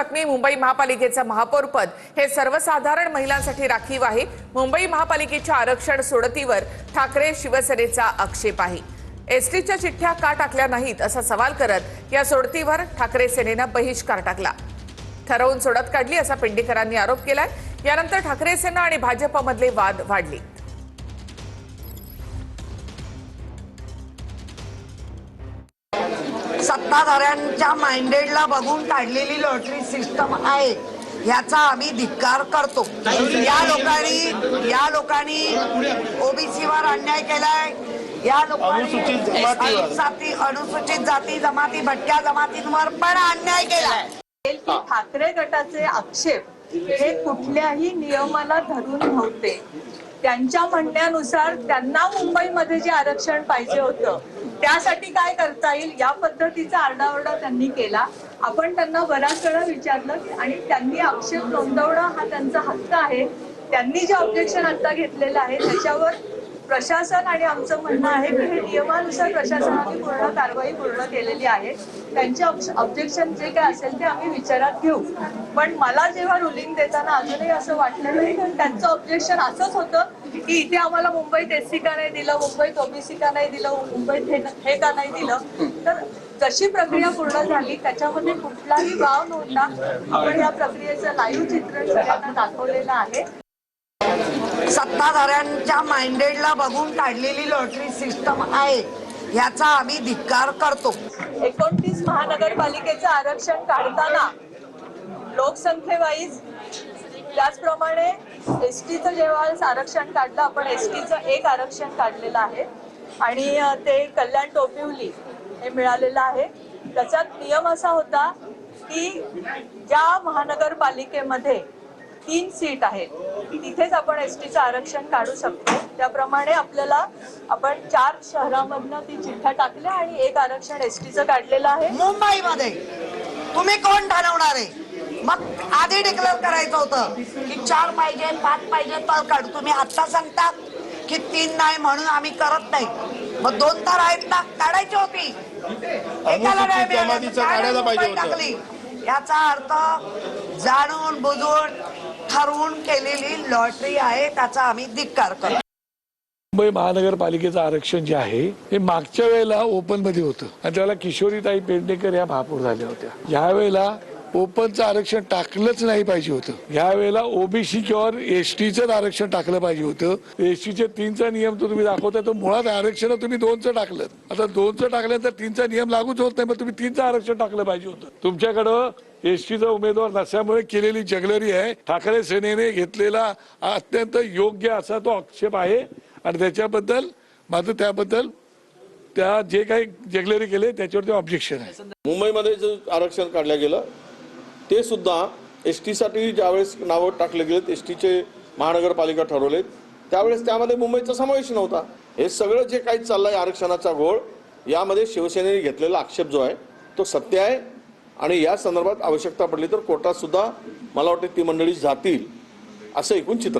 मुंबई महापालिकेचं महापौरपद हे सर्वसाधारण महिलांसाठी राखीव आहे। मुंबई महापालिकेच्या आरक्षण सोडतीवर ठाकरे शिवसेनेचा आक्षेप आहे। एसटीच्या चिठ्ठ्या का टाकल्या नाहीत असा सवाल करत या सोडतीवर ठाकरे सेनेनं बहिष्कार टाकला। ठरवून सोडत काढली असा पेंडेकरांनी आरोप केलाय। यानंतर ठाकरे सेना आणि भाजपमधले वाद वाढले। सत्ताधाऱ्यांच्या माइंडेडला बघून काढलेली लॉटरी सिस्टम आहे याचा आम्ही धिक्कार करतो। या लोकांनी ओबीसीवर अन्याय केलाय। या लोकांनी अनुसूचित जाती जमाती भटक्या जमातींवर पण अन्याय केलाय। ठाकरे गटाचे आक्षेप हे कुठल्याही नियमाला धरून नव्हते। त्यांच्या म्हणण्यानुसार त्यांना मुंबईमध्ये जे आरक्षण पाहिजे होतं त्यासाठी काय करता येईल या पद्धतीचा आरडाओरडा त्यांनी केला। आपण त्यांना बराच वेळा विचारलं आणि त्यांनी आक्षेप नोंदवणं हा त्यांचा हक्क आहे। त्यांनी जे ऑब्जेक्शन आता घेतलेलं आहे त्याच्यावर प्रशासन आणि आमचं म्हणणं आहे की हे नियमानुसार प्रशासनाने पूर्ण कारवाई पूर्ण केलेली आहे। त्यांचे ऑब्जेक्शन जे काय असेल ते आम्ही विचारात घेऊ। पण मला जेव्हा रुलिंग देताना अजूनही असं वाटलं नाही की त्यांचं ऑब्जेक्शन असंच होतं की इथे आम्हाला मुंबईत एससी का नाही दिलं, मुंबईत ओबीसी का नाही दिलं, मुंबईत हे का नाही दिलं। तर जशी प्रक्रिया पूर्ण झाली त्याच्यामध्ये कुठलाही वाव नव्हता। आपण या प्रक्रियेचं लाईव्ह चित्रण सगळ्यांना दाखवलेलं आहे। सत्ताधाऱ्यांच्या माइंडेडला बघून काढलेली लॉटरी सिस्टम आहे याचा आम्ही धिक्कार करतो। 29 महानगरपालिकेचं आरक्षण काढताना लोकसंख्येवाईज त्याचप्रमाणे एसटीचं जेव्हा आरक्षण काढलं आपण एसटीचं एक आरक्षण काढलेलं आहे आणि ते कल्याण टोपिवली हे मिळालेलं आहे। त्याच्यात नियम असा होता की ज्या महानगरपालिकेमध्ये 3 सीट आहेत तिथेच आपण एसटीचं आरक्षण काढू शकतो। त्याप्रमाणे आपल्याला आपण 4 शहरांमधनं ती चिठ्ठ्या टाकल्या आणि एक आरक्षण एसटीचं काढलेलं आहे। मुंबईमध्ये तुम्ही कोण ठरवणार आहे? मग आधी डिक्लेअर करायचं होतं की 4 पाहिजे 5 पाहिजे तर काढू। तुम्ही आता सांगता की 3 नाही म्हणून आम्ही करत नाही। मग 2 तर आहेत ना, काढायची होती। एकाला नाही टाकली याचा अर्थ जाणून बुजून ठरवून केलेली लॉटरी आहे त्याचा आम्ही धिक्कार करतो। मुंबई महानगरपालिकेचं आरक्षण जे आहे हे मागच्या वेळेला ओपन मध्ये होतं आणि त्याला किशोरीताई पेडणेकर या महापौर झाल्या होत्या। यावेळेला ओपनचं आरक्षण टाकलंच नाही पाहिजे होतं। यावेळेला ओबीसी किंवा एसटीचं आरक्षण टाकलं पाहिजे होतं। एसटीचे 3चा नियम तो तुम्ही दाखवता तो मुळात आरक्षण तुम्ही 2चं टाकलं। आता 2चं टाकल्यानंतर 3चा नियम लागूच होत नाही। मग तुम्ही 3चं आरक्षण टाकलं पाहिजे होतं। तुमच्याकडं एसटीचा उमेदवार नसल्यामुळे केलेली जगलरी आहे। ठाकरे सेनेने घेतलेला अत्यंत योग्य असा तो आक्षेप आहे आणि त्याच्याबद्दल माझं त्याबद्दल त्या जे काही जगलरी केले त्याच्यावरती ऑब्जेक्शन आहे। मुंबईमध्ये जे आरक्षण काढलं गेलं ते सुद्धा एसटी साठी ज्यावेळेस नावं टाकले गेलेत, एसटीचे महानगरपालिका ठरवलेत त्यावेळेस त्यामध्ये मुंबईचा समावेश नव्हता। हे सगळं जे काही चाललंय आरक्षणाचा घोळ यामध्ये शिवसेनेने घेतलेला आक्षेप जो आहे तो सत्य आहे आणि या संदर्भात आवश्यकता पडली तर कोर्टात सुद्धा मला वाटते ती मंडळी जातील असं एकूण चित्र